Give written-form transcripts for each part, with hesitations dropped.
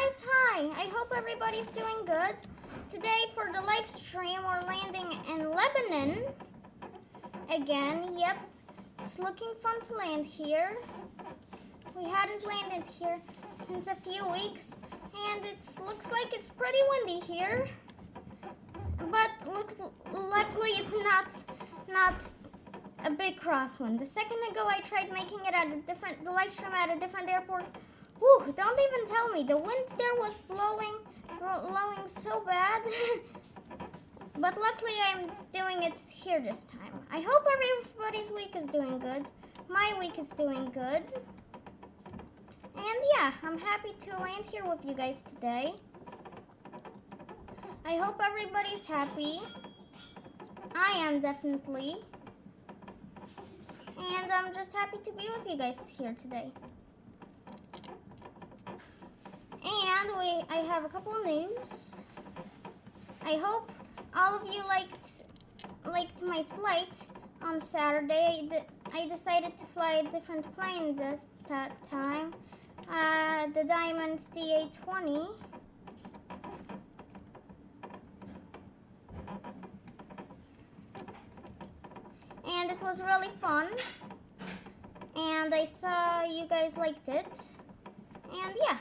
guys, hi! I hope everybody's doing good. Today for the live stream, we're landing in Lebanon. Again, yep. It's looking fun to land here. We hadn't landed here since a few weeks, and it looks like it's pretty windy here. But luckily it's not a big crosswind. A second ago I tried making it at the live stream at a different airport. Whew, don't even tell me. The wind there was blowing so bad. But luckily I'm doing it here this time. I hope everybody's week is doing good. My week is doing good. And yeah, I'm happy to land here with you guys today. I hope everybody's happy. I am definitely. And I'm just happy to be with you guys here today. And I have a couple of news. I hope all of you liked my flight on Saturday. I decided to fly a different plane this time. The Diamond DA-20. And it was really fun. And I saw you guys liked it. And yeah.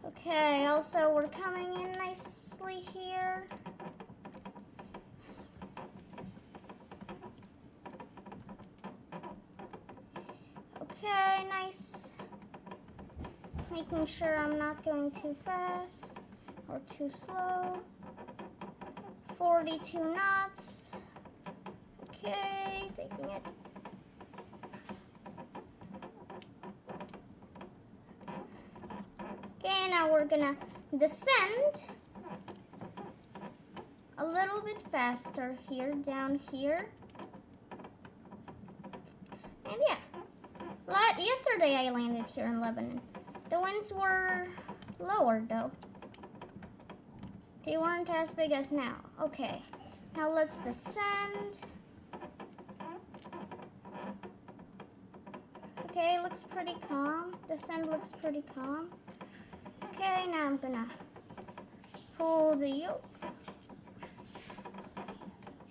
Okay, also we're coming in nicely here. Okay, nice. Making sure I'm not going too fast or too slow. 42 knots. Okay, taking it. Okay, now we're gonna descend a little bit faster here, down here. And yeah, yesterday I landed here in Lebanon. The winds were lower though. They weren't as big as now. Okay, now let's descend. Okay, looks pretty calm. Descend looks pretty calm. Okay, now I'm gonna pull the yoke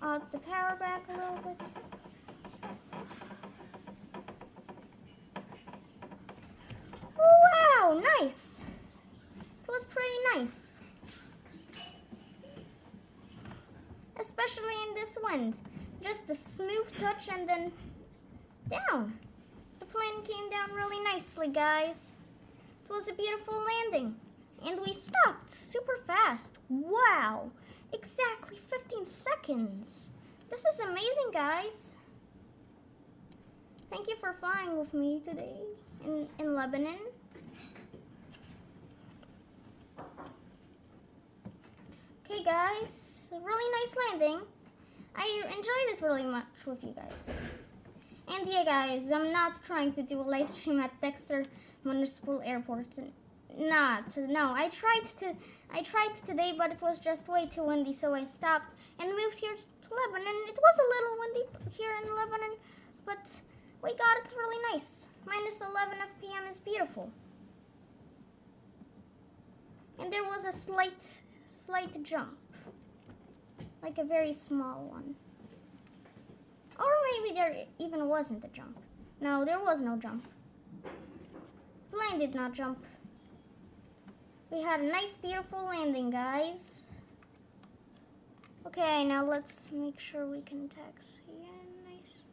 out the power back a little bit. Oh, wow, nice. It was pretty nice. Especially in this wind. Just a smooth touch and then down. The plane came down really nicely, guys. It was a beautiful landing. And we stopped super fast. Wow. Exactly 15 seconds. This is amazing, guys. Thank you for flying with me today in Lebanon. Okay, guys. A really nice landing. I enjoyed it really much with you guys. And yeah, guys, I'm not trying to do a live stream at Dexter Municipal Airport. No. I tried today, but it was just way too windy, so I stopped and moved here to Lebanon. It was a little windy here in Lebanon, but we got it really nice. Minus 11 FPM is beautiful. And there was a slight jump, like a very small one. Or maybe there even wasn't a jump. No, there was no jump. Plane did not jump. We had a nice, beautiful landing, guys. Okay, now let's make sure we can taxi in. Nice.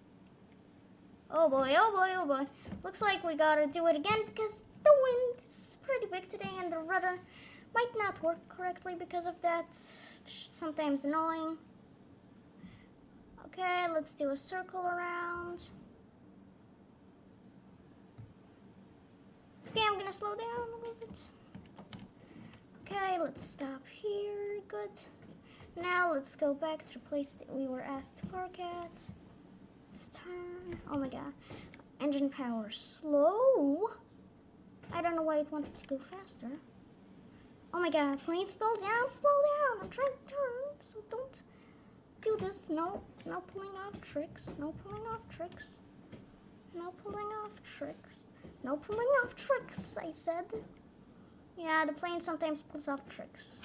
Oh boy, oh boy, oh boy. Looks like we gotta do it again because the wind is pretty big today and the rudder might not work correctly because of that. Sometimes annoying. Okay, let's do a circle around. Okay, I'm gonna slow down a little bit. Okay, let's stop here. Good. Now let's go back to the place that we were asked to park at. Let's turn. Oh my god. Engine power slow. I don't know why it wanted to go faster. Oh my god, plane slow down, slow down. I'm trying to turn, so don't do this. No pulling off tricks. No pulling off tricks. No pulling off tricks. No pulling off tricks, I said. Yeah, the plane sometimes pulls off tricks.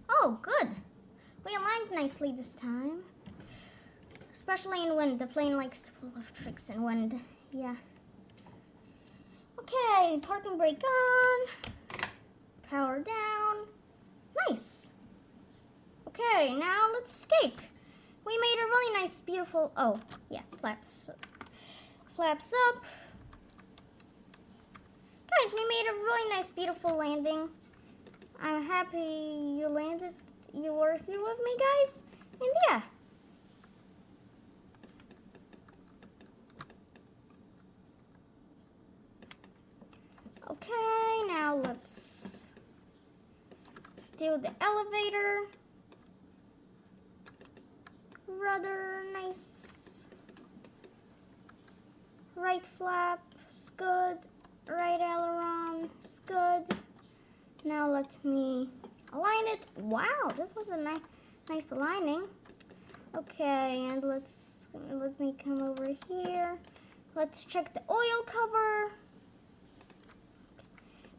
Oh, good. We aligned nicely this time. Especially in wind. The plane likes to pull off tricks in wind. Yeah. Okay, parking brake on. Power down. Nice. Okay, now let's escape. We made a really nice, beautiful, oh, yeah, flaps up. Guys, we made a really nice, beautiful landing. I'm happy you landed, you were here with me, guys. And yeah. Okay, now let's do the elevator. Rather nice. Right flap is good. Right aileron is good. Now let me align it. Wow, this was a nice aligning. Okay, and let me come over here. Let's check the oil cover.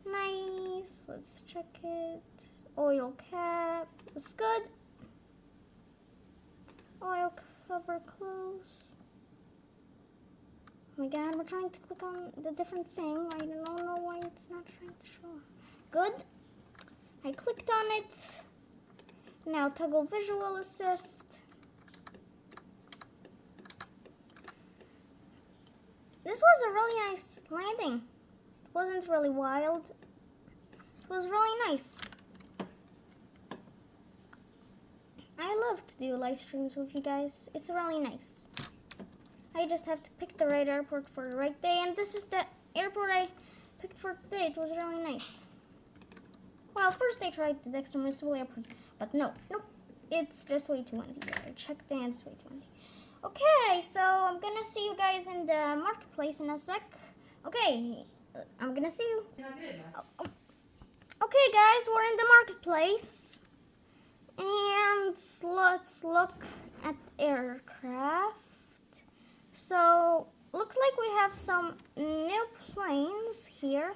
Nice. Let's check it. Oil cap is good. Oil cover close. Oh my god, we're trying to click on the different thing. I don't know why it's not trying to show. Good. I clicked on it. Now toggle visual assist. This was a really nice landing. It wasn't really wild. It was really nice. I love to do live streams with you guys. It's really nice. I just have to pick the right airport for the right day, and this is the airport I picked for today. It was really nice. Well, first I tried the Dexter Municipal Airport, but nope, it's just way too windy. I checked the and it's way too windy. Okay, so I'm gonna see you guys in the marketplace in a sec. Okay, I'm gonna see you. Okay, guys, we're in the marketplace. And let's look at aircraft. So, looks like we have some new planes here.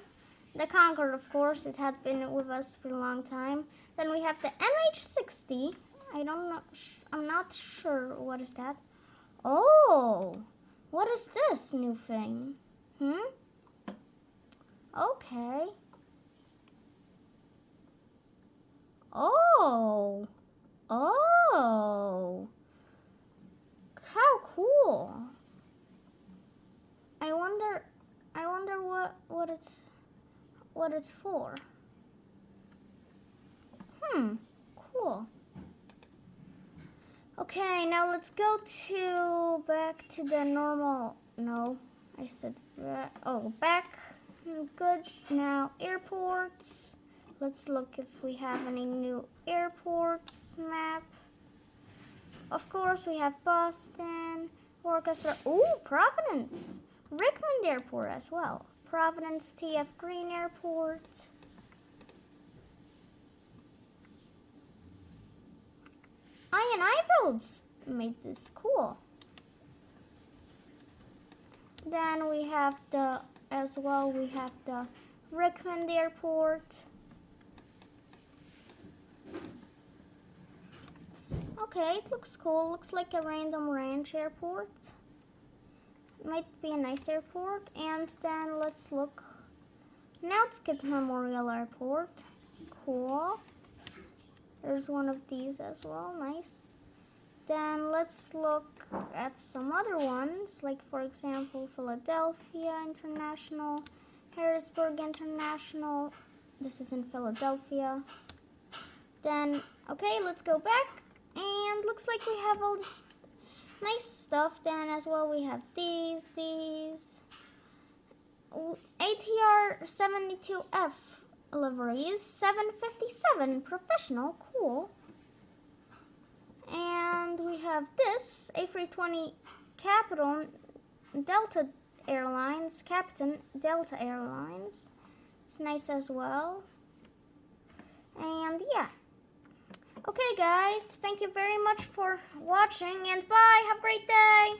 The Concorde, of course, it had been with us for a long time. Then we have the MH-60. I don't know, I'm not sure what is that. Oh, what is this new thing? Okay. Oh, how cool! I wonder what it's for. Cool. Okay, now let's go back to the normal. No, I said back. Good. Now airports. Let's look if we have any new airports map. Of course, we have Boston, Worcester. Ooh, Providence. Richmond Airport as well. Providence TF Green Airport. I&I Builds made this cool. Then we have the Richmond Airport. Okay, it looks cool. Looks like a random ranch airport. Might be a nice airport. And then let's look. Now let's get Memorial Airport. Cool. There's one of these as well. Nice. Then let's look at some other ones, like for example, Philadelphia International, Harrisburg International. This is in Philadelphia. Then, okay, let's go back. And looks like we have all this nice stuff. Then as well we have these. ATR 72F liveries, 757 professional, cool. And we have this A320 Captain Delta Airlines. It's nice as well. And yeah. Okay, guys, thank you very much for watching, and bye. Have a great day.